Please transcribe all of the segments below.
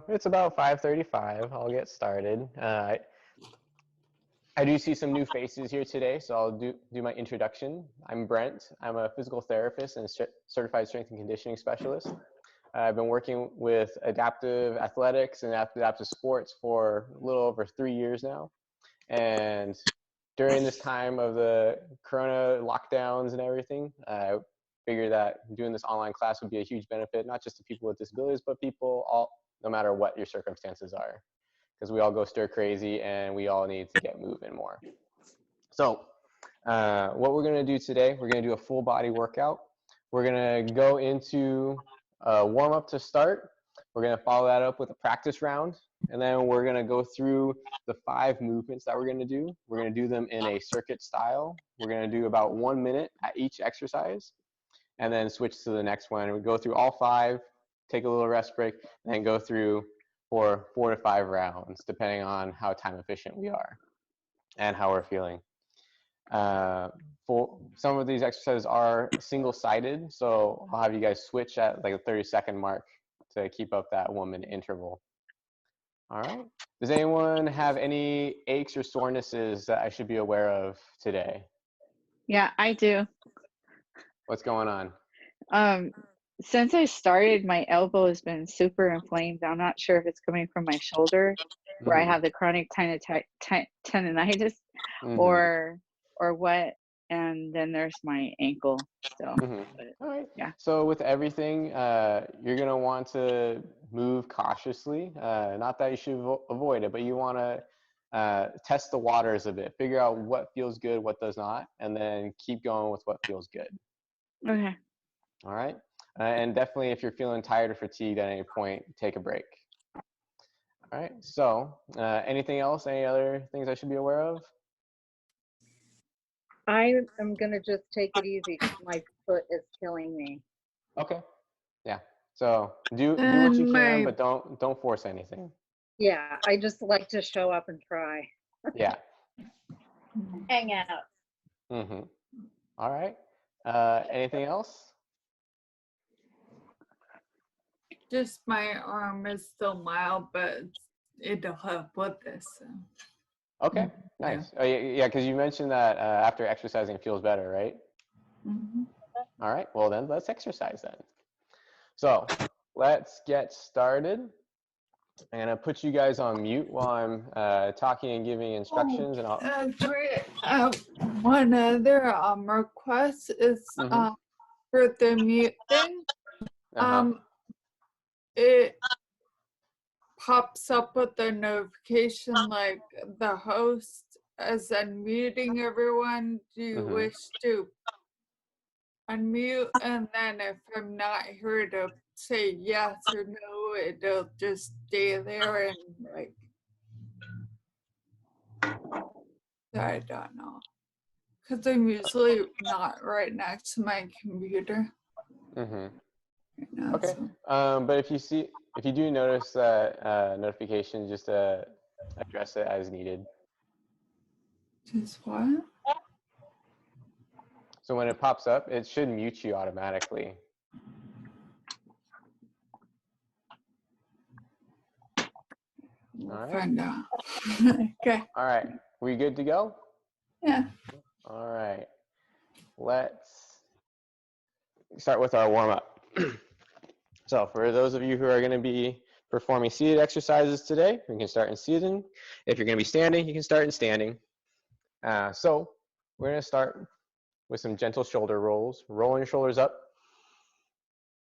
it's about 5:35. I'll get started. I do see some new faces here today, so I'll do my introduction. I'm Brent. I'm a physical therapist and certified strength and conditioning specialist. I've been working with adaptive athletics and adaptive sports for a little over 3 years now. And during this time of the corona lockdowns and everything, I figured that doing this online class would be a huge benefit, not just to people with disabilities, but people all, no matter what your circumstances are, because we all go stir crazy and we all need to get moving more. So what we're going to do today, we're going to do a full body workout. We're going to go into a warm up to start. We're going to follow that up with a practice round. And then we're going to go through the 5 movements that we're going to do. We're going to do them in a circuit style. We're going to do about 1 minute at each exercise, and then switch to the next one. We go through all 5, take a little rest break, and then go through for 4 to 5 rounds, depending on how time efficient we are and how we're feeling. For some of these exercises are single-sided, so I'll have you guys switch at like the 30-second mark to keep up that 1 minute interval. All right. Does anyone have any aches or sorenesses that I should be aware of today? Yeah, I do. What's going on? Since I started, my elbow has been super inflamed. I'm not sure if it's coming from my shoulder, where I have the chronic tendonitis, or what. And then there's my ankle. So, all right. Yeah. So with everything, you're gonna want to move cautiously. Not that you should avoid it, but you want to test the waters a bit. Figure out what feels good, what does not, and then keep going with what feels good. Okay. All right. And definitely, if you're feeling tired or fatigued at any point, take a break. All right. So, anything else? Any other things I should be aware of? I am gonna just take it easy because my foot is killing me. Okay. Yeah. So do what you can, but don't force anything. Yeah, I just like to show up and try. Yeah. Hang out. All right. Anything else? Just my arm is still mild, but it'll help with this. So. Okay, nice. Yeah. Yeah, because you mentioned that after exercising it feels better, right? All right, well then let's exercise then. So let's get started. I'm gonna put you guys on mute while I'm talking and giving instructions, and I'll. One other request is for the mute thing. It pops up with the notification like the host is unmuting everyone. Do you wish to unmute? And then if I'm not here to say yes or no, it'll just stay there and like, I don't know. Because I'm usually not right next to my computer. Okay. But if you do notice that notification, just address it as needed. Just what? So when it pops up, it should mute you automatically. We'll all right. Find out. Okay. All right. We good to go? Yeah. All right. Let's start with our warm-up. So for those of you who are going to be performing seated exercises today, you can start in sitting. If you're going to be standing, you can start in standing. So we're going to start with some gentle shoulder rolls. Rolling your shoulders up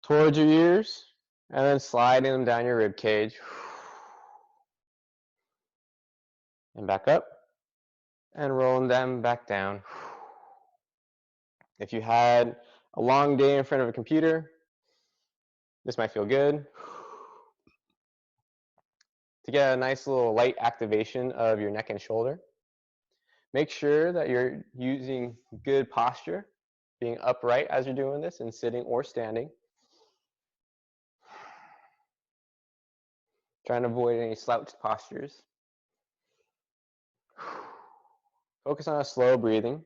towards your ears, and then sliding them down your rib cage. And back up, and rolling them back down. If you had a long day in front of a computer, this might feel good. To get a nice little light activation of your neck and shoulder, make sure that you're using good posture, being upright as you're doing this, and sitting or standing. Trying to avoid any slouched postures. Focus on a slow breathing.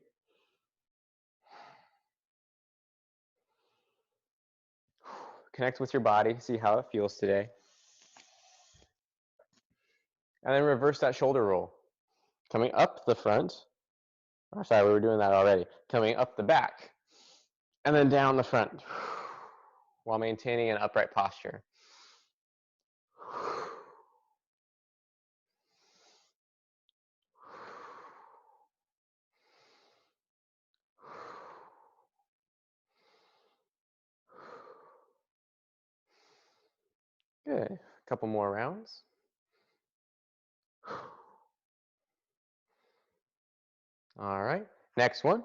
Connect with your body, see how it feels today. And then reverse that shoulder roll. Coming up the front. Oh, sorry, we were doing that already. Coming up the back. And then down the front while maintaining an upright posture. Good. A couple more rounds. All right. Next one.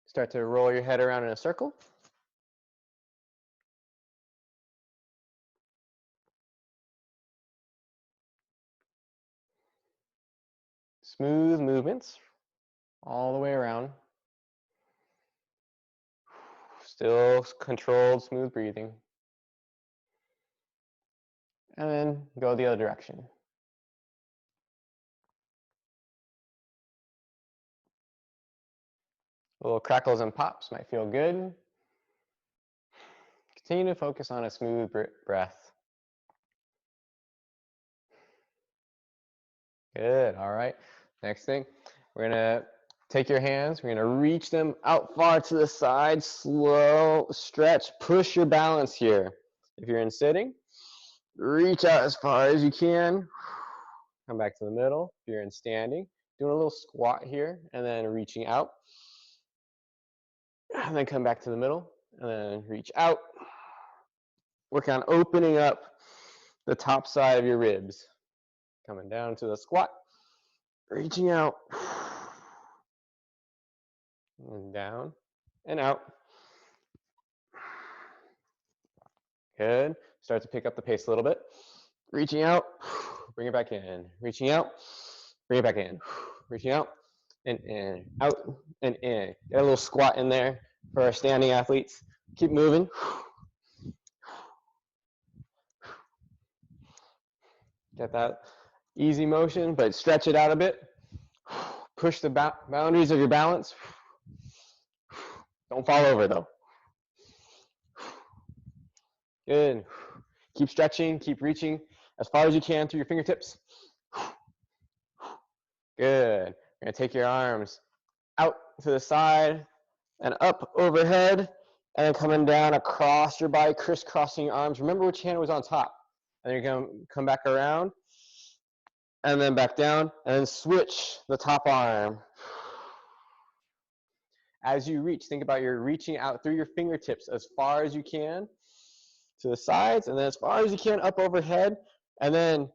Start to roll your head around in a circle. Smooth movements all the way around. Still controlled, smooth breathing. And then go the other direction. Little crackles and pops might feel good. Continue to focus on a smooth breath. Good, all right. Next thing, we're gonna take your hands, we're gonna reach them out far to the side, slow stretch, push your balance here. If you're in sitting, reach out as far as you can. Come back to the middle. If you're in standing, doing a little squat here, and then reaching out. And then come back to the middle, and then reach out. Work on opening up the top side of your ribs. Coming down to the squat, reaching out. And down and out. Good. Start to pick up the pace a little bit. Reaching out, bring it back in. Reaching out, bring it back in. Reaching out and in, out and in. Get a little squat in there for our standing athletes. Keep moving. Get that easy motion, but stretch it out a bit. Push the boundaries of your balance. Don't fall over though. Good. Keep stretching, keep reaching as far as you can through your fingertips. Good. You're gonna take your arms out to the side and up overhead, and then coming down across your body, crisscrossing your arms. Remember which hand was on top. And you're gonna come back around, and then back down, and then switch the top arm. As you reach, think about you're reaching out through your fingertips as far as you can to the sides, and then as far as you can up overhead, and then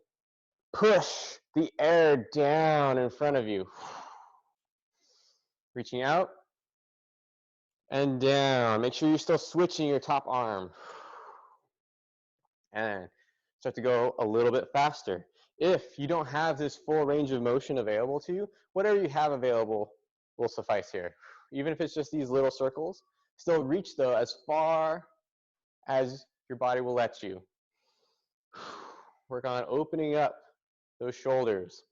push the air down in front of you. Reaching out and down. Make sure you're still switching your top arm. And start to go a little bit faster. If you don't have this full range of motion available to you, whatever you have available will suffice here. Even if it's just these little circles, still reach though as far as your body will let you. Work on opening up those shoulders.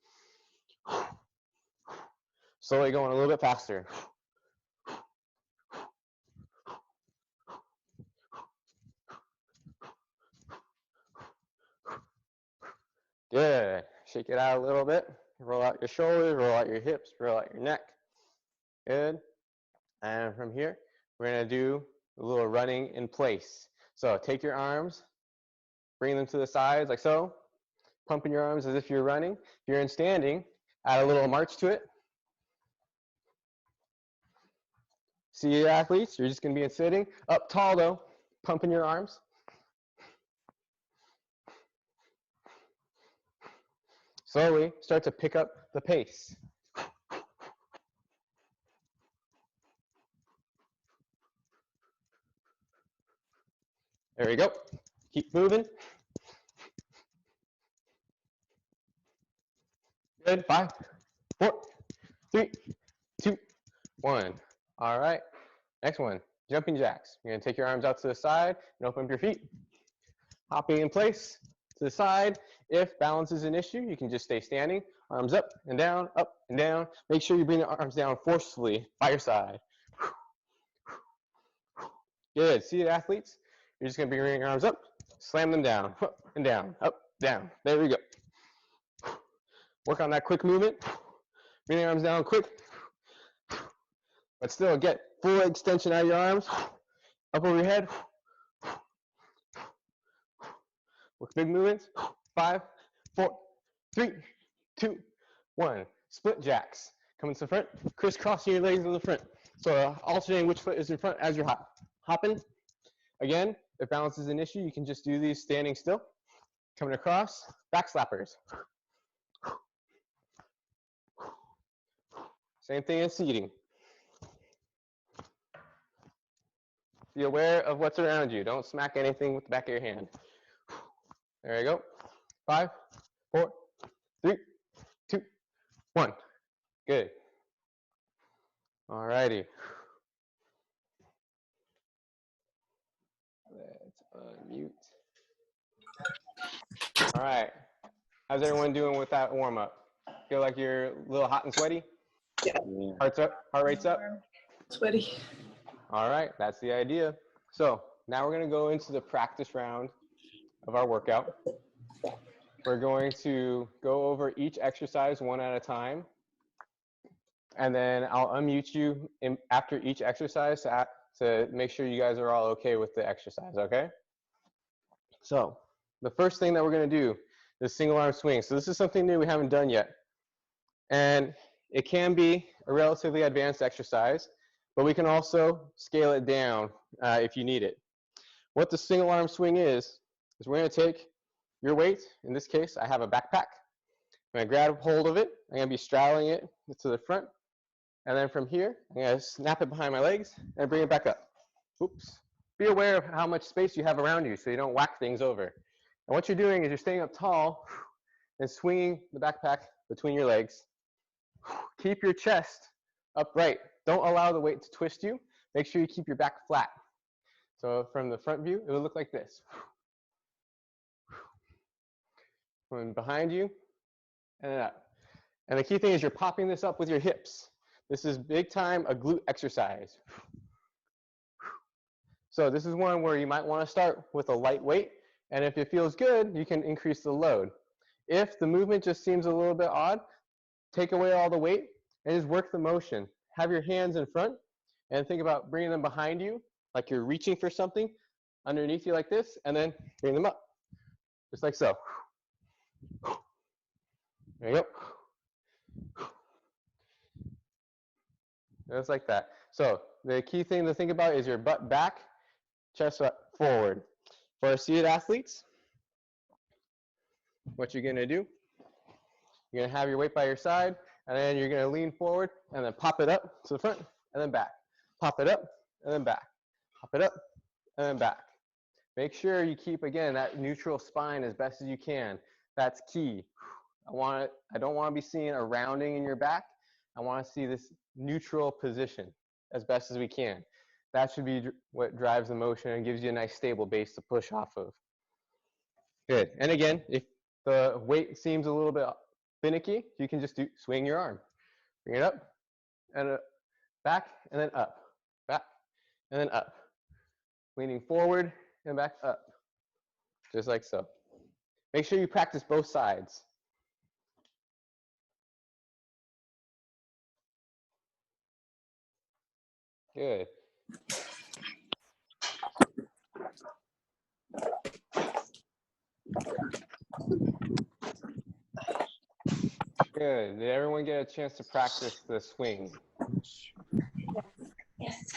Slowly going a little bit faster. Good. Shake it out a little bit. Roll out your shoulders, roll out your hips, roll out your neck. Good. And from here, we're going to do a little running in place. So take your arms, bring them to the sides like so. Pumping your arms as if you're running. If you're in standing, add a little march to it. See you athletes, you're just going to be in sitting. Up tall though, pumping your arms. Slowly start to pick up the pace. There we go. Keep moving. Good. 5, 4, 3, 2, 1. All right. Next one, jumping jacks. You're going to take your arms out to the side and open up your feet. Hopping in place to the side. If balance is an issue, you can just stay standing. Arms up and down, up and down. Make sure you bring the arms down forcefully by your side. Good. Seated athletes, you're just going to bring your arms up, slam them down, up and down, up, down. There we go. Work on that quick movement. Bring your arms down quick. But still get full extension out of your arms. Up over your head. Work big movements. 5, 4, 3, 2, 1. Split jacks. Coming to the front. Crisscrossing your legs in the front. So alternating which foot is in front as you're hopping. Again, if balance is an issue, you can just do these standing still. Coming across. Back slappers. Same thing as seating. Be aware of what's around you. Don't smack anything with the back of your hand. There you go. 5, 4, 3, 2, 1. Good. All righty. Let's unmute. All right. How's everyone doing with that warm up? Feel like you're a little hot and sweaty? Yeah. Heart's up, heart rate's up? Sweaty. All right, that's the idea. So now we're going to go into the practice round of our workout. We're going to go over each exercise one at a time. And then I'll unmute you after each exercise to make sure you guys are all okay with the exercise, okay? So the first thing that we're going to do is single arm swing. So this is something new we haven't done yet. And it can be a relatively advanced exercise, but we can also scale it down if you need it. What the single arm swing is we're going to take your weight. In this case, I have a backpack. I'm going to grab hold of it. I'm going to be straddling it to the front. And then from here, I'm going to snap it behind my legs and bring it back up. Oops. Be aware of how much space you have around you so you don't whack things over. And what you're doing is you're staying up tall and swinging the backpack between your legs. Keep your chest upright. Don't allow the weight to twist you. Make sure you keep your back flat. So from the front view, it will look like this. Going behind you and then up. And the key thing is you're popping this up with your hips. This is big time a glute exercise. So this is one where you might want to start with a light weight, and if it feels good, you can increase the load. If the movement just seems a little bit odd, take away all the weight and just work the motion. Have your hands in front and think about bringing them behind you, like you're reaching for something underneath you like this, and then bring them up, just like so. There you go. Just like that. So the key thing to think about is your butt back, chest forward. For our seated athletes, what you're going to do, you're going to have your weight by your side, and then you're going to lean forward and then pop it up to the front and then back. Pop it up and then back. Pop it up and then back. Make sure you keep, again, that neutral spine as best as you can. That's key. I don't want to be seeing a rounding in your back. I want to see this neutral position as best as we can. That should be what drives the motion and gives you a nice stable base to push off of. Good. And again, if the weight seems a little bit finicky, you can just swing your arm. Bring it up and back and then up. Back and then up. Leaning forward and back up. Just like so. Make sure you practice both sides. Good. Good. Did everyone get a chance to practice the swing? Yes.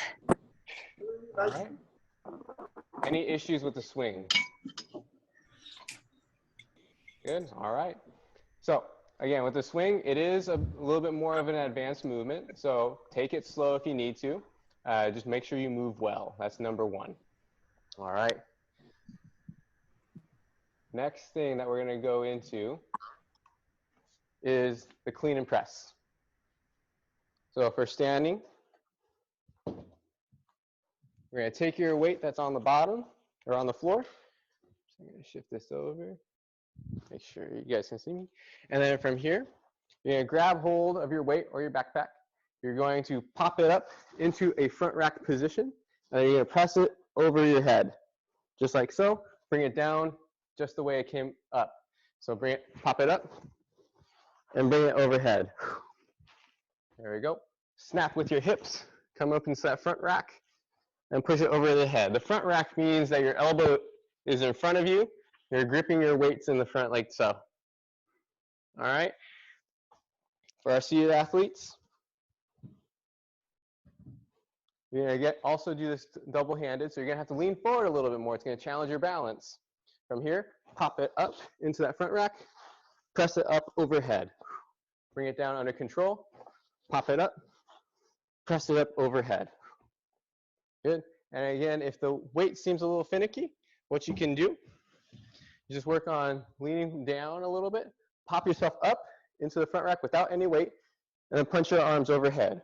All right. Any issues with the swing? Good. All right. So again, with the swing, it is a little bit more of an advanced movement. So take it slow if you need to. Just make sure you move well. That's number one. All right. Next thing that we're going to go into is the clean and press. So for standing, we're going to take your weight that's on the bottom or on the floor. So I'm going to shift this over. Make sure you guys can see me. And then from here, you're going to grab hold of your weight or your backpack. You're going to pop it up into a front rack position, and then you're going to press it over your head, just like so. Bring it down just the way it came up. So bring it, pop it up, and bring it overhead. There we go. Snap with your hips, come up into that front rack, and push it over the head. The front rack means that your elbow is in front of you. You're gripping your weights in the front like so. All right. For our seated athletes, you're gonna also do this double-handed, so you're gonna have to lean forward a little bit more. It's gonna challenge your balance. From here, pop it up into that front rack, press it up overhead. Bring it down under control, pop it up, press it up overhead. Good. And again, if the weight seems a little finicky, what you can do, you just work on leaning down a little bit, pop yourself up into the front rack without any weight, and then punch your arms overhead.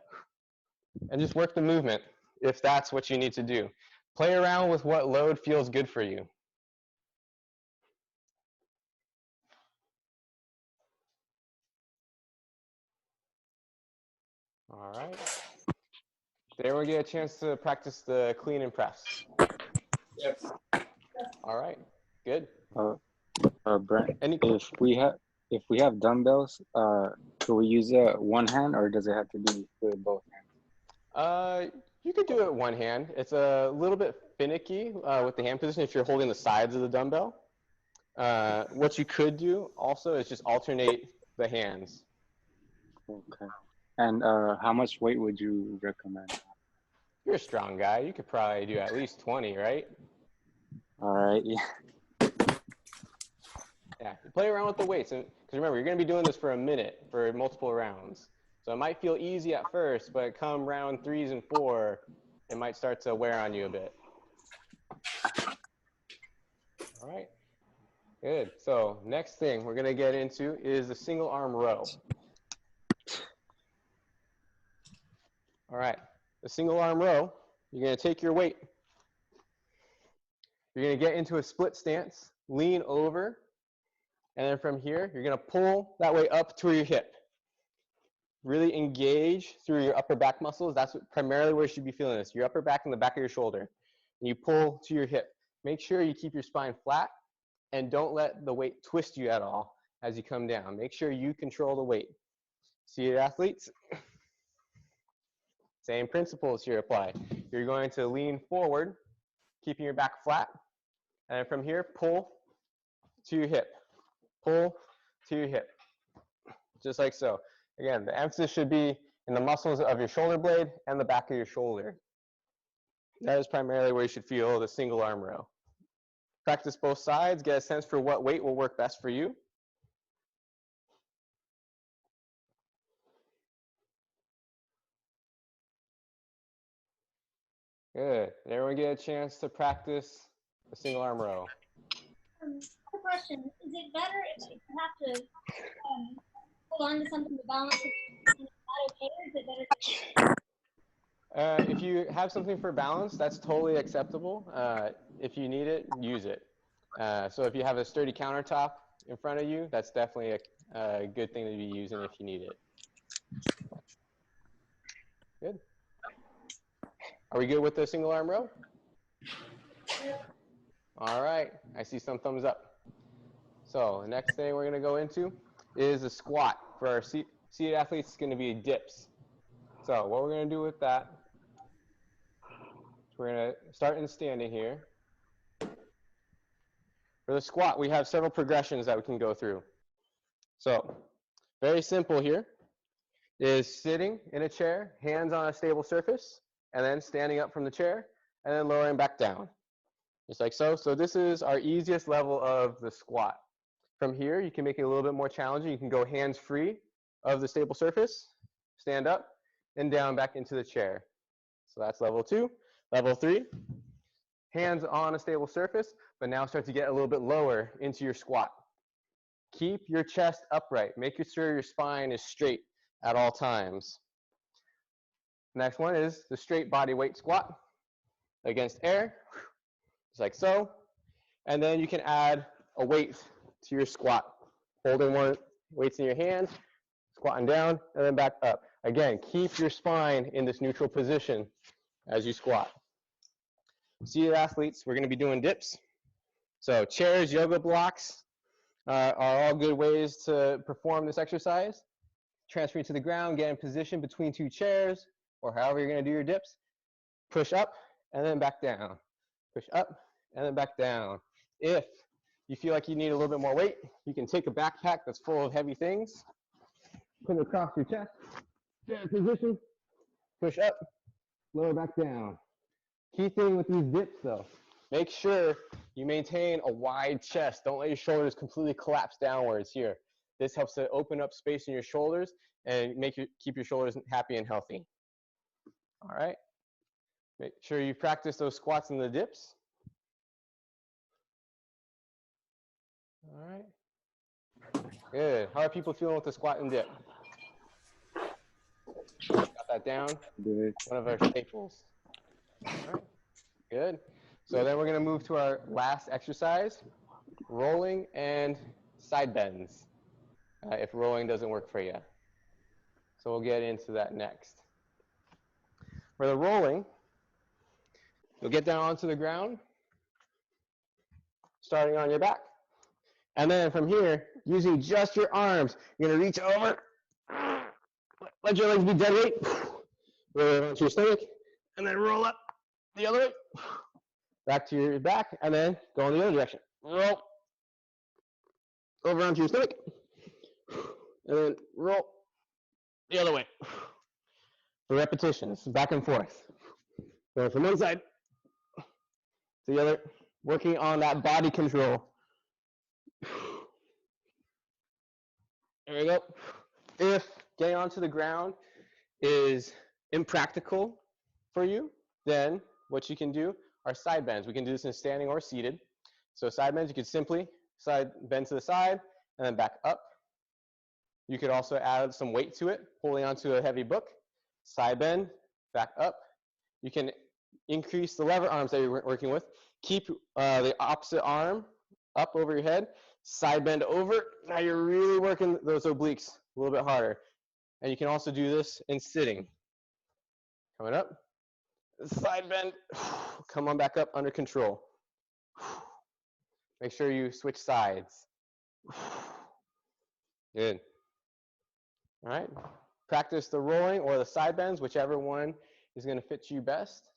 And just work the movement if that's what you need to do. Play around with what load feels good for you. All right. Did everyone get a chance to practice the clean and press? Yes. All right. Good. Brent, if we have dumbbells, can we use one hand, or does it have to be with both hands? You could do it one hand. It's a little bit finicky with the hand position if you're holding the sides of the dumbbell. What you could do also is just alternate the hands. Okay. And how much weight would you recommend? You're a strong guy. You could probably do at least 20, right? All right. Yeah. Yeah. Play around with the weights, because remember, you're going to be doing this for a minute for multiple rounds. So it might feel easy at first, but come round 3s and 4, it might start to wear on you a bit. All right. Good. So next thing we're going to get into is the single arm row. All right. The single arm row, you're going to take your weight. You're going to get into a split stance, lean over, and then from here, you're going to pull that way up to your hip. Really engage through your upper back muscles. That's primarily where you should be feeling this, your upper back and the back of your shoulder. And you pull to your hip. Make sure you keep your spine flat and don't let the weight twist you at all as you come down. Make sure you control the weight. Seated athletes, same principles here apply. You're going to lean forward, keeping your back flat. And from here, pull to your hip. Pull to your hip. Just like so. Again, the emphasis should be in the muscles of your shoulder blade and the back of your shoulder. That is primarily where you should feel the single arm row. Practice both sides, get a sense for what weight will work best for you. Good. Did everyone get a chance to practice the single arm row? I have a question. Is it better if you have to hold on to something to balance it? Is that okay, or is it better? If you have something for balance, that's totally acceptable. If you need it, use it. So if you have a sturdy countertop in front of you, that's definitely a good thing to be using if you need it. Good. Are we good with the single arm row? All right, I see some thumbs up. So the next thing we're gonna go into is a squat. For our seated athletes, it's gonna be dips. So what we're gonna do with that, we're gonna start in standing here. For the squat, we have several progressions that we can go through. So very simple here is sitting in a chair, hands on a stable surface, and then standing up from the chair, and then lowering back down. Just like so. So this is our easiest level of the squat. From here, you can make it a little bit more challenging. You can go hands free of the stable surface, stand up, and down back into the chair. So that's level 2. Level 3, hands on a stable surface, but now start to get a little bit lower into your squat. Keep your chest upright. Make sure your spine is straight at all times. Next one is the straight body weight squat against air, just like so. And then you can add a weight to your squat. Holding one weights in your hand, squatting down, and then back up. Again, keep your spine in this neutral position as you squat. Seated athletes, we're going to be doing dips. So chairs, yoga blocks, are all good ways to perform this exercise. Transfer to the ground, get in position between two chairs, or however you're going to do your dips. Push up and then back down. Push up and then back down. If you feel like you need a little bit more weight, you can take a backpack that's full of heavy things, put it across your chest, get in position, push up, lower back down. Key thing with these dips though, make sure you maintain a wide chest. Don't let your shoulders completely collapse downwards here. This helps to open up space in your shoulders and keep your shoulders happy and healthy. All right. Make sure you practice those squats and the dips. All right. Good. How are people feeling with the squat and dip? Got that down? Good. One of our staples. All right. Good. So then we're going to move to our last exercise, rolling and side bends, if rolling doesn't work for you. So we'll get into that next. For the rolling, you'll get down onto the ground, starting on your back. And then from here, using just your arms, you're going to reach over, let your legs be dead weight, roll onto your stomach, and then roll up the other way, back to your back, and then go in the other direction. Roll over onto your stomach, and then roll the other way. For repetitions, back and forth. Going from one side to the other, working on that body control. There we go. If getting onto the ground is impractical for you, then what you can do are side bends. We can do this in standing or seated. So side bends, you could simply side bend to the side and then back up. You could also add some weight to it, holding onto a heavy book. Side bend, back up. You can increase the lever arms that you're working with. Keep the opposite arm up over your head. Side bend over. Now you're really working those obliques a little bit harder. And you can also do this in sitting. Coming up. Side bend. Come on back up under control. Make sure you switch sides. Good. All right. Practice the rolling or the side bends, whichever one is going to fit you best.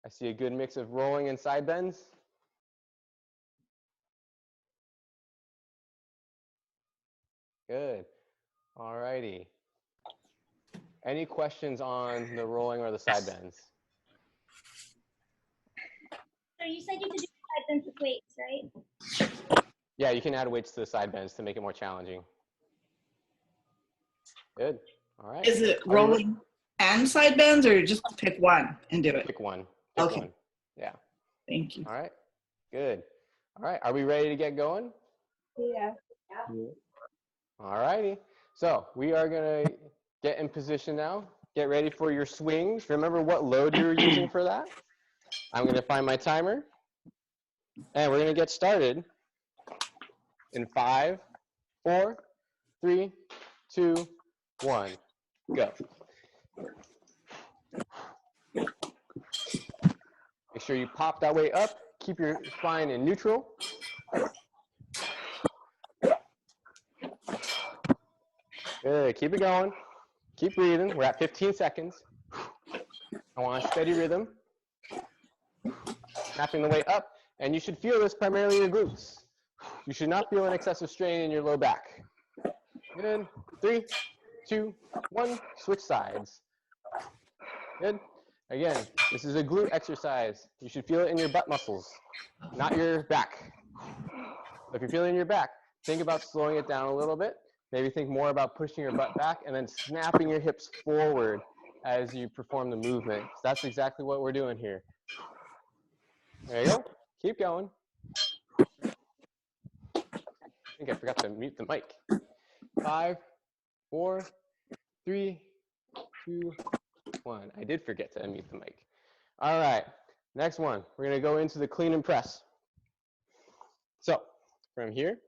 I see a good mix of rolling and side bends. Good. All righty. Any questions on the rolling or the side bends? So you said you could do side bends with weights, right? Yeah, you can add weights to the side bends to make it more challenging. Good. All right. Is it rolling and side bends, or just pick one and do it? Pick one. Pick Okay. one. Yeah. Thank you. All right. Good. All right. Are we ready to get going? Yeah. All righty. So we are going to get in position now. Get ready for your swings. Remember what load you're using for that. I'm going to find my timer. And we're going to get started in 5, 4, 3, 2, 1. Go. Make sure you pop that weight up. Keep your spine in neutral. Good. Keep it going. Keep breathing. We're at 15 seconds. I want a steady rhythm. Snapping the weight up. And you should feel this primarily in your glutes. You should not feel an excessive strain in your low back. Good. 3, 2, 1. Switch sides. Good. Again, this is a glute exercise. You should feel it in your butt muscles, not your back. If you're feeling your back, think about slowing it down a little bit. Maybe think more about pushing your butt back and then snapping your hips forward as you perform the movement. So that's exactly what we're doing here. There you go. Keep going. I think I forgot to mute the mic. 5, 4, 3, 2, 1. I did forget to unmute the mic. All right, next one. We're going to go into the clean and press. So from here,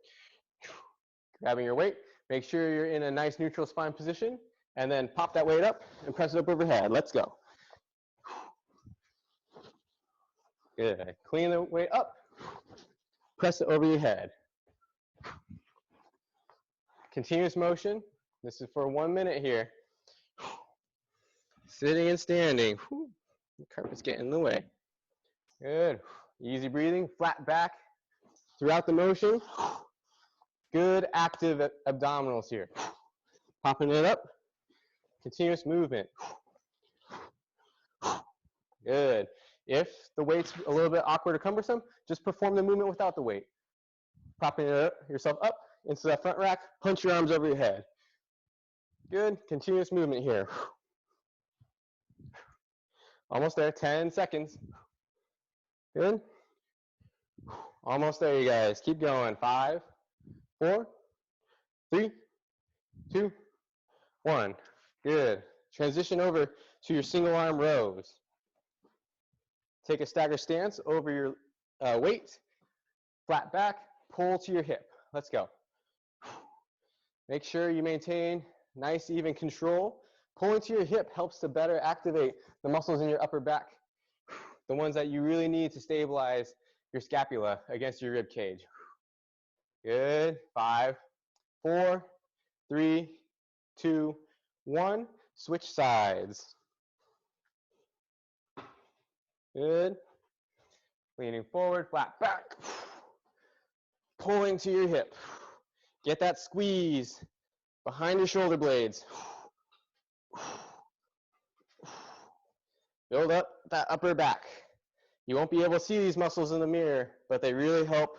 grabbing your weight, make sure you're in a nice neutral spine position, and then pop that weight up and press it up overhead. Let's go. Good. Clean the weight up, Press it over your head. Continuous motion. This is for 1 minute here. Sitting and standing. The carpet's getting in the way. Good. Easy breathing, flat back throughout the motion. Good active abdominals here. Popping it up. Continuous movement. Good. If the weight's a little bit awkward or cumbersome, just perform the movement without the weight. Propping yourself up into that front rack, punch your arms over your head. Good. Continuous movement here. Almost there, 10 seconds. Good. Almost there, you guys. Keep going. 5, 4, 3, 2, 1. Good. Transition over to your single arm rows. Take a stagger stance over your weight. Flat back, pull to your hip. Let's go. Make sure you maintain nice, even control. Pulling to your hip helps to better activate the muscles in your upper back, the ones that you really need to stabilize your scapula against your rib cage. Good. 5, 4, 3, 2, 1. Switch sides. Good. Leaning forward, flat back. Pulling to your hip. Get that squeeze behind your shoulder blades. Build up that upper back. You won't be able to see these muscles in the mirror, but they really help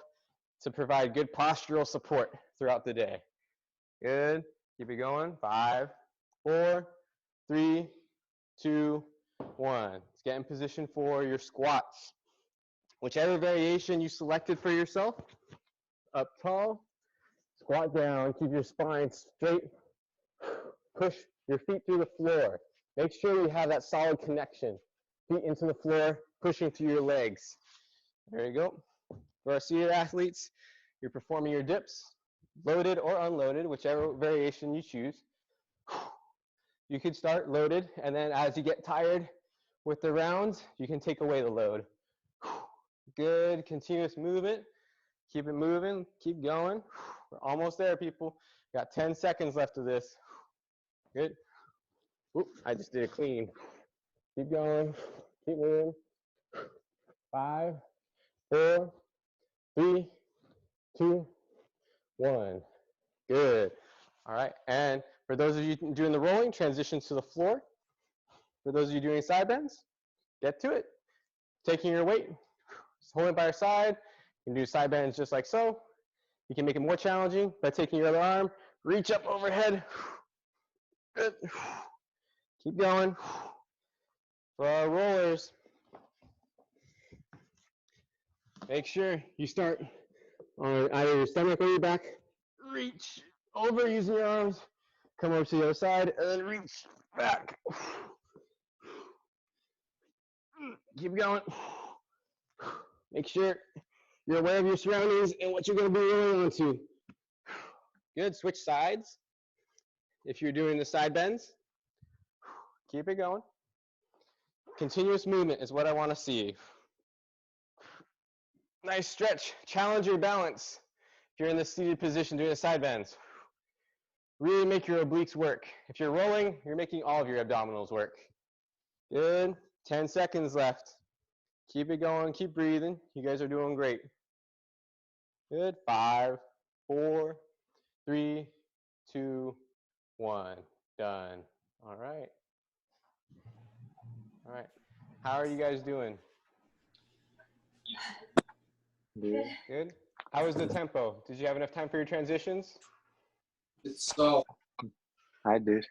to provide good postural support throughout the day. Good. Keep it going. 5, 4, 3, 2, 1. Let's get in position for your squats. Whichever variation you selected for yourself, up tall, squat down, keep your spine straight, push your feet through the floor. Make sure you have that solid connection. Feet into the floor, pushing through your legs. There you go. For our seated athletes, you're performing your dips, loaded or unloaded, whichever variation you choose. You could start loaded, and then as you get tired with the rounds, you can take away the load. Good, continuous movement. Keep it moving, keep going. We're almost there, people. Got 10 seconds left of this. Good. Oop, I just did a clean. Keep going, keep moving. 5, 4, 3, 2, 1. Good. All right, and for those of you doing the rolling, transition to the floor. For those of you doing side bends, get to it. Taking your weight, just hold it by your side. You can do side bends just like so. You can make it more challenging by taking your other arm, reach up overhead. Good. Keep going. For our rollers, make sure you start on either your stomach or your back. Reach over using your arms. Come over to the other side and then reach back. Keep going. Make sure you're aware of your surroundings and what you're going to be rolling onto. Good. Switch sides. If you're doing the side bends, keep it going. Continuous movement is what I want to see. Nice stretch. Challenge your balance. If you're in the seated position doing the side bends, really make your obliques work. If you're rolling, you're making all of your abdominals work. Good. 10 seconds left. Keep it going. Keep breathing. You guys are doing great. Good. 5, 4, 3, 2, 1. Done. All right. All right. How are you guys doing? Good. Good. How was the tempo? Did you have enough time for your transitions? So I did.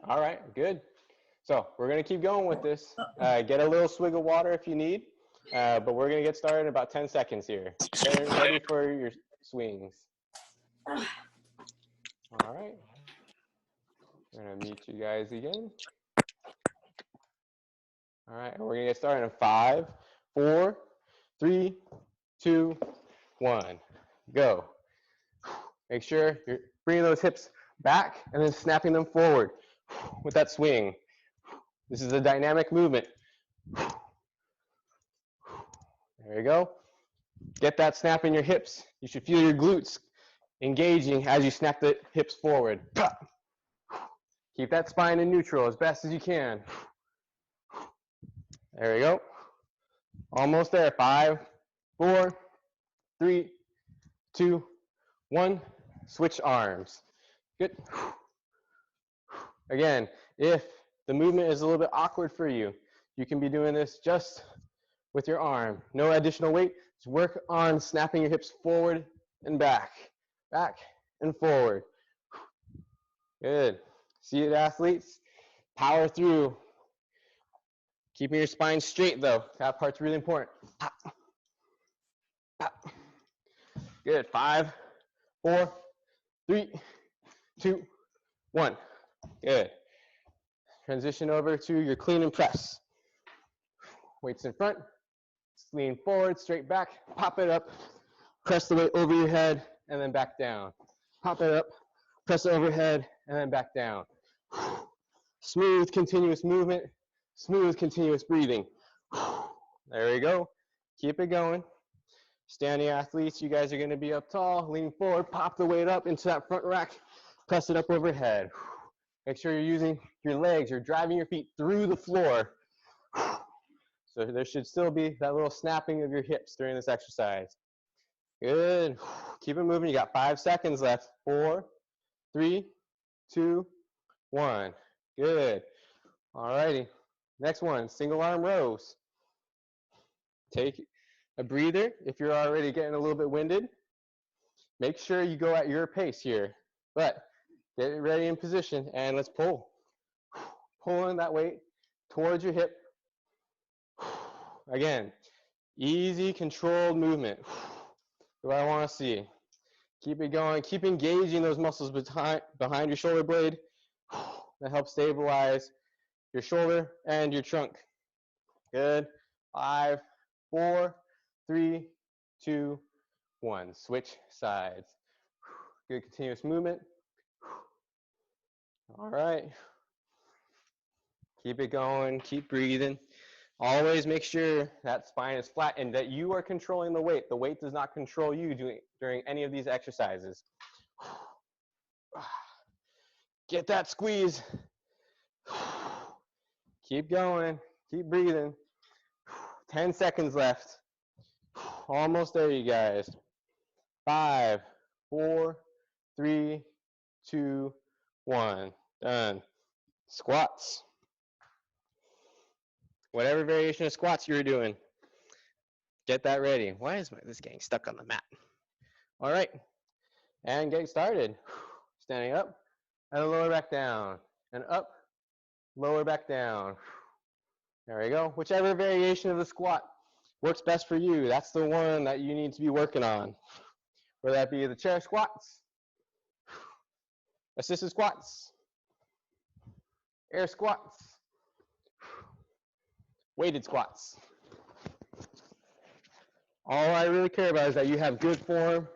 All right, good. So we're going to keep going with this. Get a little swig of water if you need, but we're going to get started in about 10 seconds here. Get ready for your swings. All right. We're going to mute you guys again. All right, we're going to get started in 5, 4, 3, 2, 1. Go. Make sure you're bringing those hips back and then snapping them forward with that swing. This is a dynamic movement. There you go. Get that snap in your hips. You should feel your glutes engaging as you snap the hips forward. Keep that spine in neutral as best as you can. There we go. Almost there. 5, 4, 3, 2, 1. Switch arms. Good. Again, if the movement is a little bit awkward for you, you can be doing this just with your arm. No additional weight. Just work on snapping your hips forward and back and forward. Good. See it, athletes? Power through. Keeping your spine straight, though. That part's really important. Good. 5, 4, 3, 2, 1. Good. Transition over to your clean and press. Weights in front. Lean forward, straight back. Pop it up. Press the weight over your head, and then back down. Pop it up. Press it overhead, and then back down. Smooth, continuous movement. Smooth, continuous breathing. There we go. Keep it going. Standing athletes, you guys are going to be up tall. Lean forward. Pop the weight up into that front rack. Press it up overhead. Make sure you're using your legs. You're driving your feet through the floor. So there should still be that little snapping of your hips during this exercise. Good. Keep it moving. You got 5 seconds left. 4, 3, 2, 1. Good. All righty. Next one, single arm rows. Take a breather. If you're already getting a little bit winded, make sure you go at your pace here. But get ready in position and let's pull. Pulling that weight towards your hip. Again, easy, controlled movement. What I want to see. Keep it going. Keep engaging those muscles behind your shoulder blade. That helps stabilize your shoulder and your trunk. Good. 5, 4, 3, 2, 1. Switch sides. Good continuous movement. All right. Keep it going. Keep breathing. Always make sure that spine is flat and that you are controlling the weight. The weight does not control you during any of these exercises. Get that squeeze. Keep going. Keep breathing. 10 seconds left. Almost there, you guys. 5, 4, 3, 2, 1. Done. Squats. Whatever variation of squats you're doing, get that ready. Why is this getting stuck on the mat? All right, and getting started. Standing up, and lower back down, and up, lower back down. There we go. Whichever variation of the squat works best for you, that's the one that you need to be working on. Whether that be the chair squats, assisted squats, air squats, weighted squats. All I really care about is that you have good form,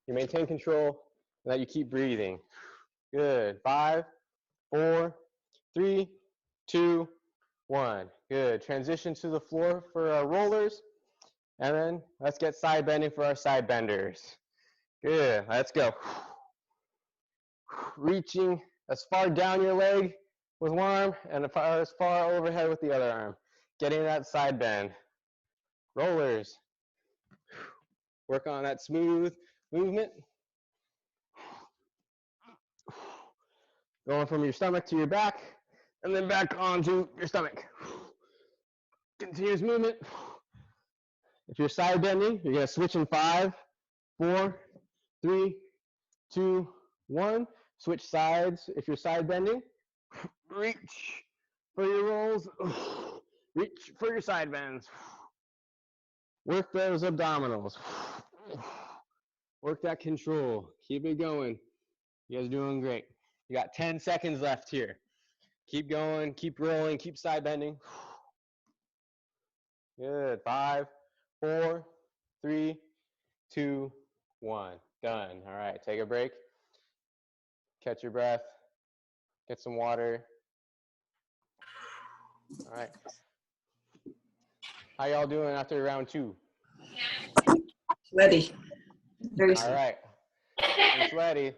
you maintain control, and that you keep breathing. Good. 5, 4, 3, 2, 1. Good. Transition to the floor for our rollers. And then let's get side bending for our side benders. Good. Let's go. Reaching as far down your leg with one arm and as far overhead with the other arm. Getting that side bend. Rollers. Work on that smooth movement. Going from your stomach to your back, and then back onto your stomach. Continuous movement. If you're side bending, you're going to switch in 5, 4, 3, 2, 1. Switch sides. If you're side bending, reach for your rolls. Reach for your side bends. Work those abdominals. Work that control. Keep it going. You guys are doing great. You got 10 seconds left here. Keep going, keep rolling, keep side bending. Good. 5, 4, 3, 2, 1. Done. All right, take a break. Catch your breath. Get some water. All right. How y'all doing after round 2? Sweaty. Very All sweaty. right. I'm sweaty.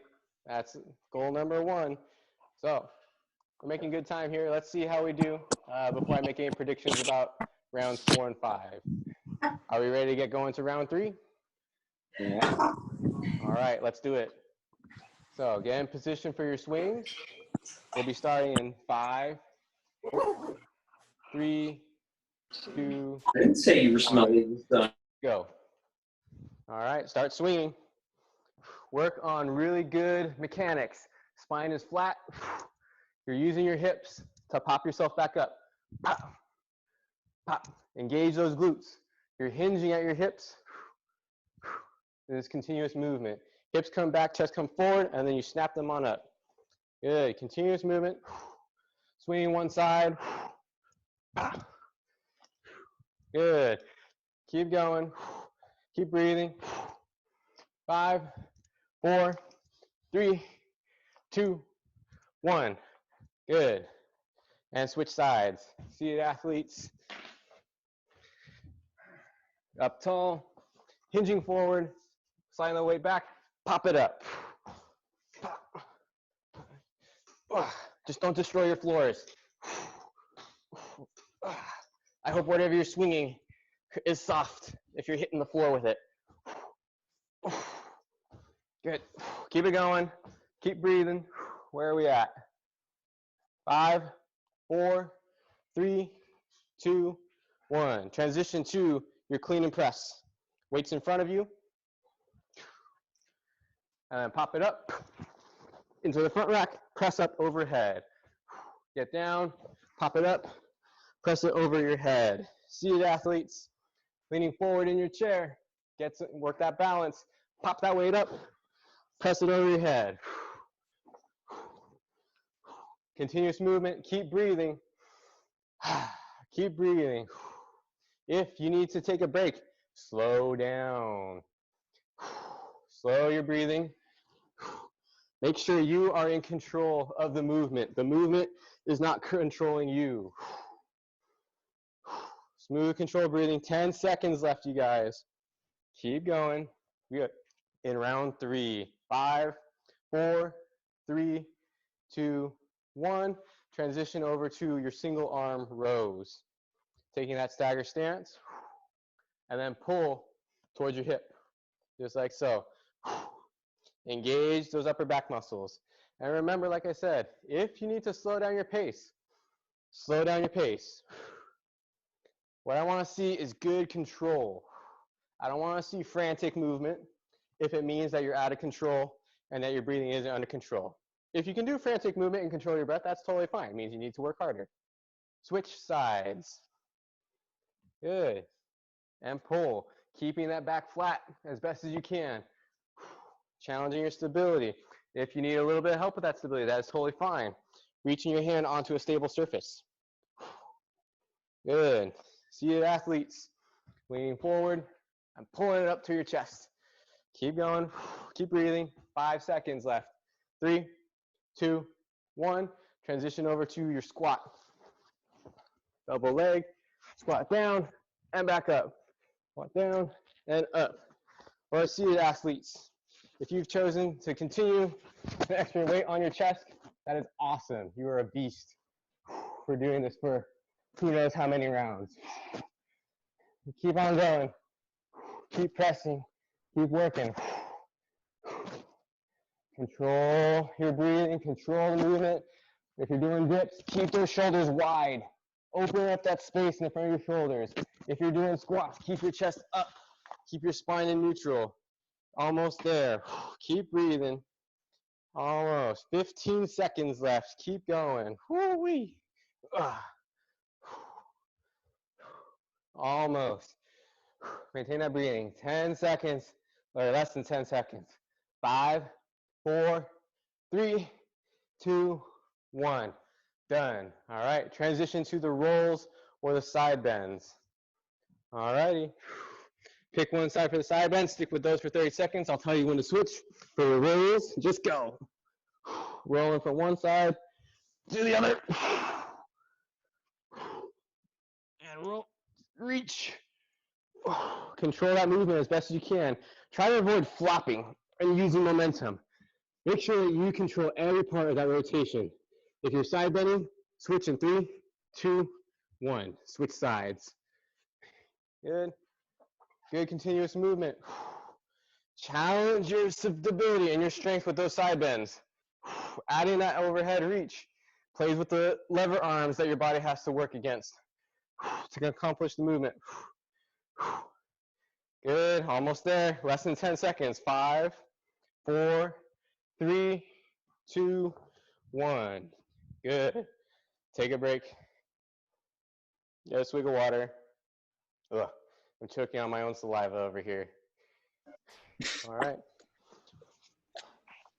That's goal number 1. So we're making good time here. Let's see how we do before I make any predictions about rounds 4 and 5. Are we ready to get going to round 3? Yeah. All right, let's do it. So get in position for your swings. We'll be starting in 5, 4, 3, 2, I didn't say you were smelly. go. All right, start swinging. Work on really good mechanics. Spine is flat. You're using your hips to pop yourself back up. Pop, pop. Engage those glutes. You're hinging at your hips. In this continuous movement. Hips come back, chest come forward, and then you snap them on up. Good, continuous movement. Swinging one side. Good. Keep going. Keep breathing. 5, 4, 3, 2, 1. Good. And switch sides. Seated athletes. Up tall. Hinging forward. Sliding the weight back. Pop it up. Just don't destroy your floors. I hope whatever you're swinging is soft if you're hitting the floor with it. Good. Keep it going. Keep breathing. Where are we at? 5, 4, 3, 2, 1. Transition to your clean and press. Weights in front of you. And then pop it up into the front rack. Press up overhead. Get down. Pop it up. Press it over your head. Seated athletes, leaning forward in your chair. Work that balance. Pop that weight up. Press it over your head. Continuous movement. Keep breathing. Keep breathing. If you need to take a break, slow down. Slow your breathing. Make sure you are in control of the movement. The movement is not controlling you. Smooth, controlled breathing. 10 seconds left, you guys. Keep going. We are in round 3. 5, 4, 3, 2, 1. Transition over to your single arm rows. Taking that stagger stance. And then pull towards your hip. Just like so. Engage those upper back muscles. And remember, like I said, if you need to slow down your pace, slow down your pace. What I want to see is good control. I don't want to see frantic movement if it means that you're out of control and that your breathing isn't under control. If you can do frantic movement and control your breath, that's totally fine. It means you need to work harder. Switch sides. Good. And pull, keeping that back flat as best as you can. Challenging your stability. If you need a little bit of help with that stability, that is totally fine. Reaching your hand onto a stable surface. Good. Seated athletes, leaning forward and pulling it up to your chest. Keep going. Keep breathing. 5 seconds left. 3, 2, 1. Transition over to your squat. Double leg, squat down and back up. Squat down and up. Or seated athletes, if you've chosen to continue the extra weight on your chest, that is awesome. You are a beast. We're doing this for who knows how many rounds. Keep on going. Keep pressing. Keep working. Control your breathing. Control the movement. If you're doing dips, keep those shoulders wide. Open up that space in front of your shoulders. If you're doing squats, keep your chest up. Keep your spine in neutral. Almost there. Keep breathing. Almost. 15 seconds left. Keep going. Woo-wee. Almost. Maintain that breathing. 10 seconds, or less than 10 seconds. 5, 4, 3, 2, 1. Done. All right. Transition to the rolls or the side bends. All righty. Pick one side for the side bend. Stick with those for 30 seconds. I'll tell you when to switch. For the rolls, just go. Rolling from one side to the other. And roll. Reach. Control that movement as best as you can. Try to avoid flopping and using momentum. Make sure that you control every part of that rotation. If you're side bending, switch in 3, 2, 1. Switch sides. Good. Good continuous movement. Challenge your stability and your strength with those side bends. Adding that overhead reach. Plays with the lever arms that your body has to work against to accomplish the movement. Good, almost there. Less than 10 seconds. 5, 4, 3, 2, 1. Good. Take a break. Get a swig of water. Ugh, I'm choking on my own saliva over here. All right.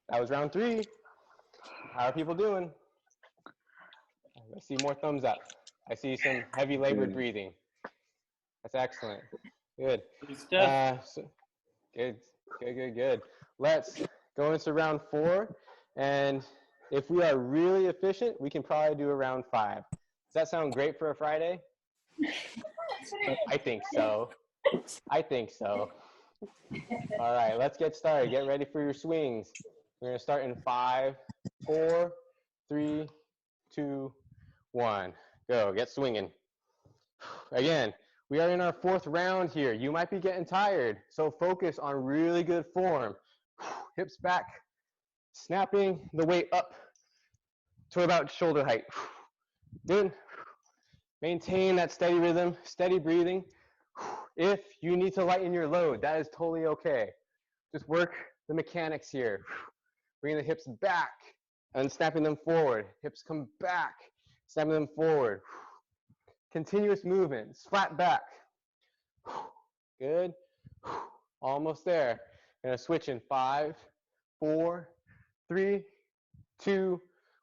That was round 3. How are people doing? I see more thumbs up. I see some heavy labored breathing. That's excellent. Good. Good. Let's go into round 4. And if we are really efficient, we can probably do a round 5. Does that sound great for a Friday? I think so. All right, let's get started. Get ready for your swings. We're going to start in 5, 4, 3, 2, 1. Go. Get swinging. Again, we are in our 4th round here. You might be getting tired, so focus on really good form. Hips back, snapping the weight up to about shoulder height. Good. Maintain that steady rhythm, steady breathing. If you need to lighten your load, that is totally okay. Just work the mechanics here. Bringing the hips back and snapping them forward. Hips come back, snapping them forward. Continuous movements, flat back. Good. Almost there. Gonna switch in 5, 4, 3, 2,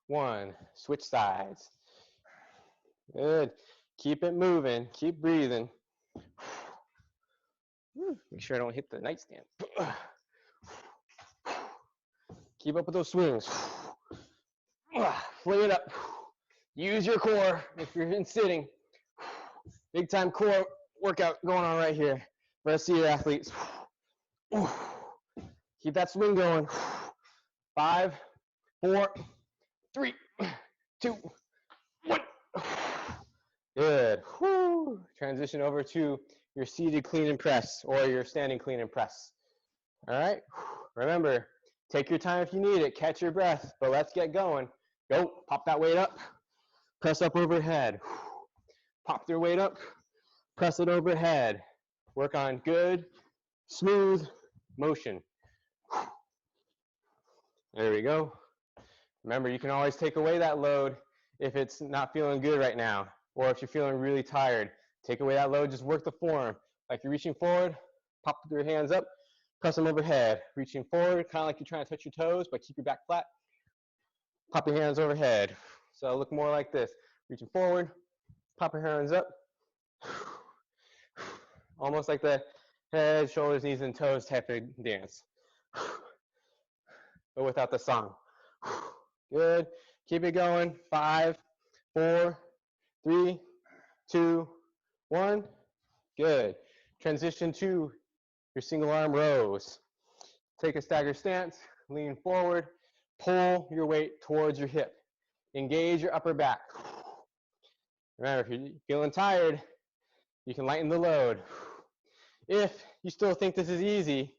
1. Switch sides. Good. Keep it moving. Keep breathing. Make sure I don't hit the nightstand. Keep up with those swings. Flay it up. Use your core if you're in sitting. Big time core workout going on right here. Let's see your athletes. Keep that swing going. 5, 4, 3, 2, 1. Good. Transition over to your seated clean and press or your standing clean and press. All right. Remember, take your time if you need it. Catch your breath, but let's get going. Go. Pop that weight up. Press up overhead. Pop your weight up. Press it overhead. Work on good, smooth motion. There we go. Remember, you can always take away that load if it's not feeling good right now, or if you're feeling really tired. Take away that load, just work the form. Like you're reaching forward, pop your hands up, press them overhead. Reaching forward, kind of like you're trying to touch your toes, but keep your back flat. Pop your hands overhead. So it'll look more like this. Reaching forward, pop your hands up. Almost like the head, shoulders, knees, and toes type of dance. But without the song. Good. Keep it going. 5, 4, 3, 2, 1. Good. Transition to your single arm rows. Take a stagger stance. Lean forward. Pull your weight towards your hip. Engage your upper back. Remember, if you're feeling tired, you can lighten the load. If you still think this is easy,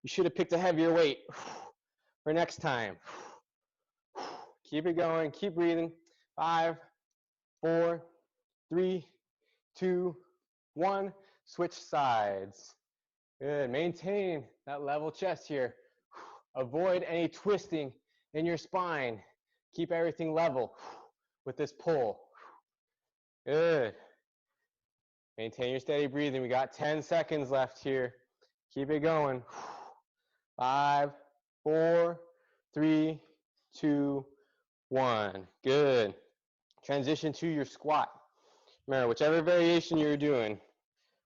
you should have picked a heavier weight for next time. Keep it going, keep breathing. 5, 4, 3, 2, 1. Switch sides. Good, maintain that level chest here. Avoid any twisting in your spine. Keep everything level with this pull. Good. Maintain your steady breathing. We got 10 seconds left here. Keep it going. 5, 4, 3, 2, 1. Good. Transition to your squat. Remember, whichever variation you're doing,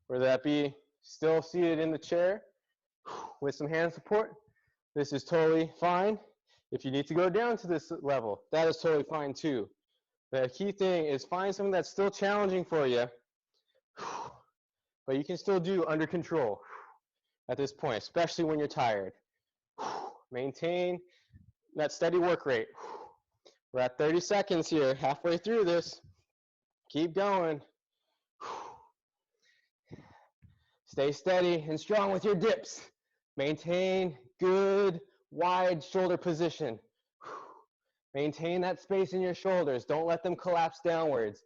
whether that be still seated in the chair with some hand support, this is totally fine. If you need to go down to this level, that is totally fine too. The key thing is find something that's still challenging for you but you can still do under control at this point, especially when you're tired. Maintain that steady work rate. We're at 30 seconds here, halfway through this. Keep going. Stay steady and strong with your dips. Maintain good, wide shoulder position. Maintain that space in your shoulders. Don't let them collapse downwards.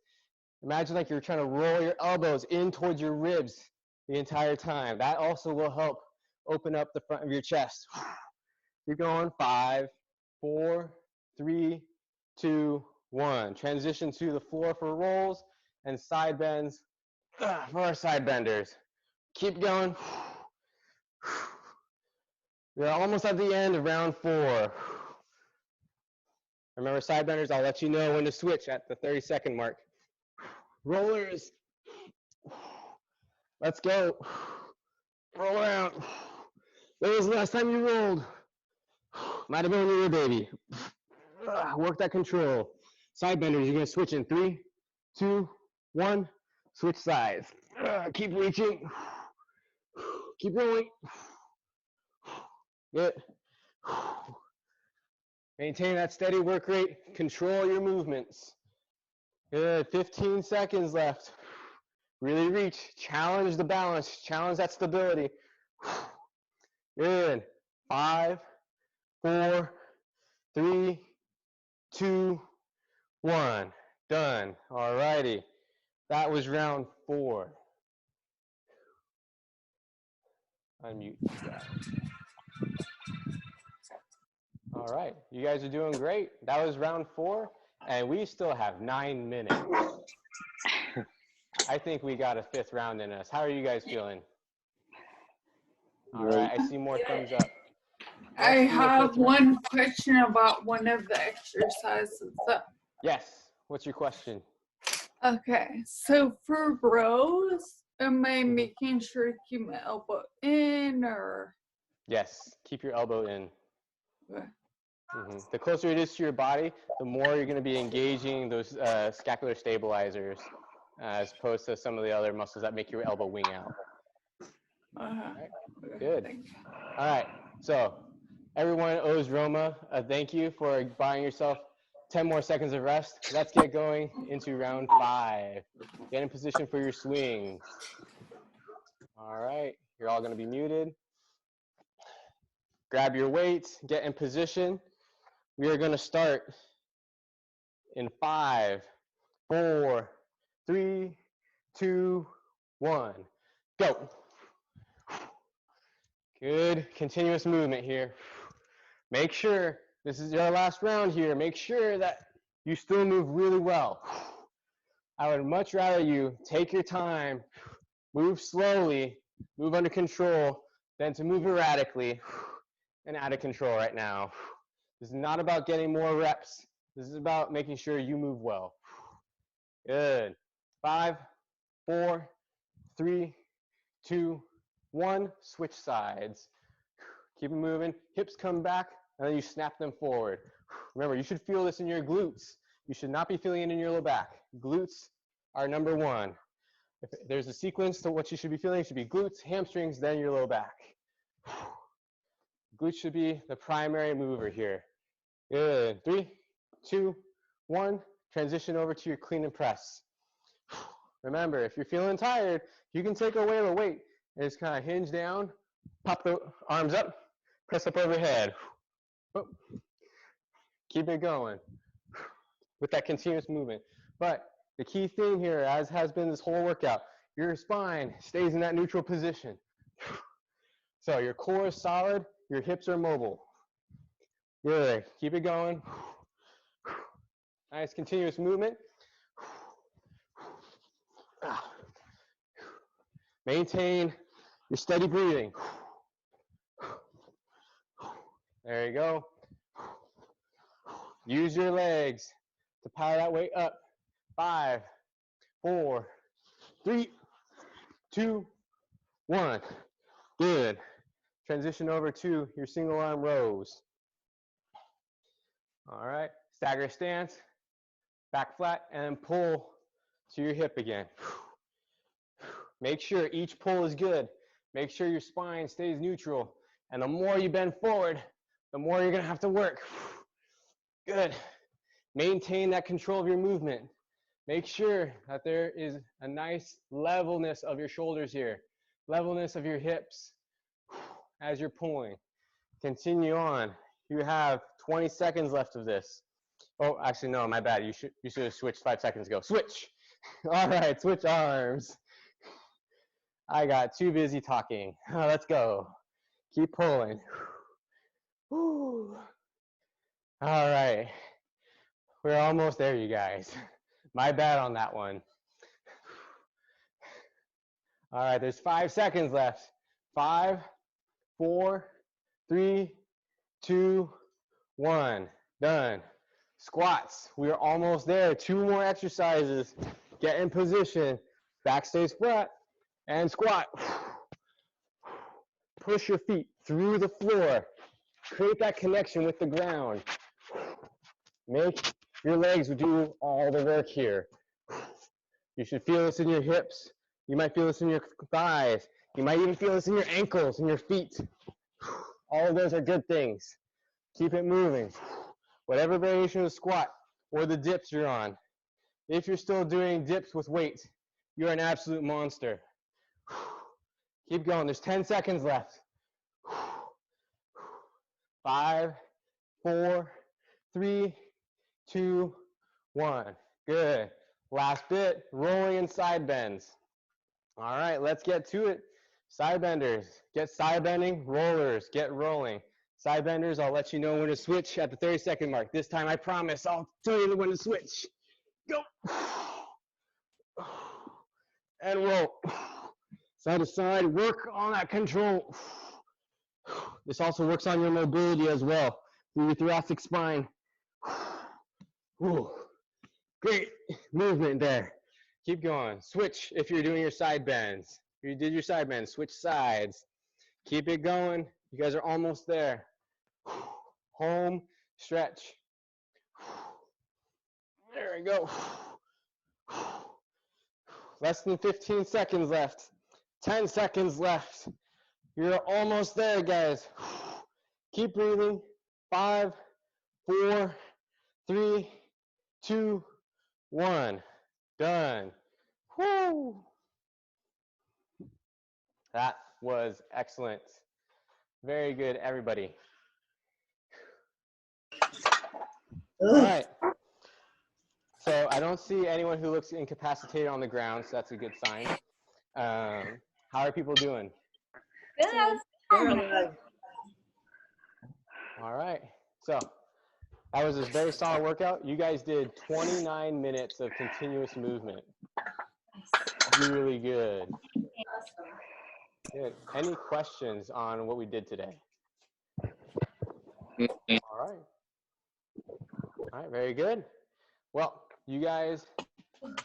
Imagine like you're trying to roll your elbows in towards your ribs the entire time. That also will help open up the front of your chest. Keep going. 5, 4, 3, 2, 1. Transition to the floor for rolls and side bends for our side benders. Keep going. We're almost at the end of round 4. Remember, side benders, I'll let you know when to switch at the 30-second mark. Rollers. Let's go. Roll around. When was the last time you rolled? Might have been when you were a baby. Work that control. Side benders, you're going to switch in 3, 2, 1. Switch sides. Keep reaching. Keep going. Good. Maintain that steady work rate. Control your movements. Good. 15 seconds left. Really reach. Challenge the balance. Challenge that stability. Good. 5, 4, 3, 2, 1. Done. All righty. That was round 4. Unmute. All right. You guys are doing great. That was round 4, and we still have 9 minutes. I think we got a 5th round in us. How are you guys feeling? All right. I see more thumbs up. I have one question about one of the exercises. Yes. What's your question? Okay, so for rows, am I making sure to keep my elbow in or? Yes, keep your elbow in. Okay. The closer it is to your body, the more you're going to be engaging those scapular stabilizers as opposed to some of the other muscles that make your elbow wing out. All right. Good. All right, so everyone owes Roma a thank you for buying yourself 10 more seconds of rest. Let's get going into round 5. Get in position for your swings. All right, you're all going to be muted. Grab your weights, get in position. We are going to start in 5, 4, 3, 2, 1. Go. Good continuous movement here. Make sure, this is your last round here, make sure that you still move really well. I would much rather you take your time, move slowly, move under control, than to move erratically and out of control right now. This is not about getting more reps. This is about making sure you move well. Good. 5, 4, 3, 2, 1. Switch sides. Keep it moving. Hips come back, and then you snap them forward. Remember, you should feel this in your glutes. You should not be feeling it in your low back. Glutes are number 1. If there's a sequence to what you should be feeling, it should be glutes, hamstrings, then your low back. Glutes should be the primary mover here. Good. 3, 2, 1. Transition over to your clean and press. Remember, if you're feeling tired, you can take away the weight and just kind of hinge down, pop the arms up, press up overhead. Keep it going with that continuous movement. But the key thing here, as has been this whole workout, your spine stays in that neutral position. So your core is solid, your hips are mobile. Good. Keep it going. Nice continuous movement. Maintain your steady breathing. There you go. Use your legs to power that weight up. 5, 4, 3, 2, 1. Good. Transition over to your single arm rows. All right. Stagger stance. Back flat and pull to your hip again. Make sure each pull is good. Make sure your spine stays neutral. And the more you bend forward, the more you're gonna have to work. Good. Maintain that control of your movement. Make sure that there is a nice levelness of your shoulders here. Levelness of your hips as you're pulling. Continue on. You have 20 seconds left of this. Oh, actually, no, my bad. You should have switched 5 seconds ago. Switch. All right, switch arms. I got too busy talking. Let's go. Keep pulling. All right. We're almost there, you guys. My bad on that one. All right, there's 5 seconds left. 5, 4, 3, 2, 1. Done. Squats. We are almost there. 2 more exercises. Get in position. Back stays flat. And squat. Push your feet through the floor. Create that connection with the ground. Make your legs do all the work here. You should feel this in your hips. You might feel this in your thighs. You might even feel this in your ankles and your feet. All of those are good things. Keep it moving. Whatever variation of the squat or the dips you're on. If you're still doing dips with weight, you're an absolute monster. Keep going. There's 10 seconds left. 5, 4, 3, 2, 1. Good. Last bit, rolling and side bends. All right, let's get to it. Side benders. Get side bending. Rollers. Get rolling. Side benders, I'll let you know when to switch at the 30-second mark. This time, I promise, I'll tell you when to switch. Go. And roll. Side to side, work on that control. This also works on your mobility as well, through your thoracic spine. Great movement there. Keep going. Switch if you're doing your side bends. If you did your side bends, switch sides. Keep it going. You guys are almost there. Home stretch. There we go. Less than 15 seconds left. 10 seconds left. You're almost there, guys. Keep breathing. 5, 4, 3, 2, 1. Done. Woo! That was excellent. Very good, everybody. All right. So I don't see anyone who looks incapacitated on the ground, so that's a good sign. How are people doing? Good. All right. So that was a very solid workout. You guys did 29 minutes of continuous movement. Really good. Good. Any questions on what we did today? All right. All right, very good. Well, you guys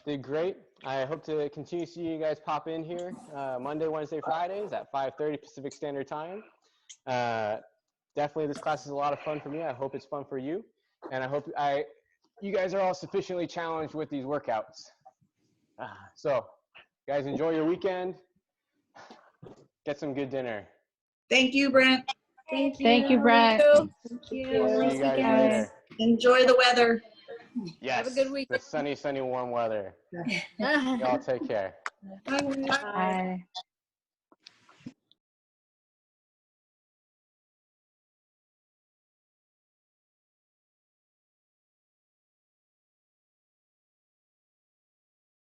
did great. I hope to continue to see you guys pop in here Monday, Wednesday, Fridays at 5:30 Pacific Standard Time. Definitely this class is a lot of fun for me. I hope it's fun for you. And I hope you guys are all sufficiently challenged with these workouts. So, guys, enjoy your weekend. Get some good dinner. Thank you, Brent. Thank you. Thank you, Brent. Thank you. See you guys later. Enjoy the weather. Yes, Have a good weekend. the sunny, warm weather. Y'all take care. Bye. Bye.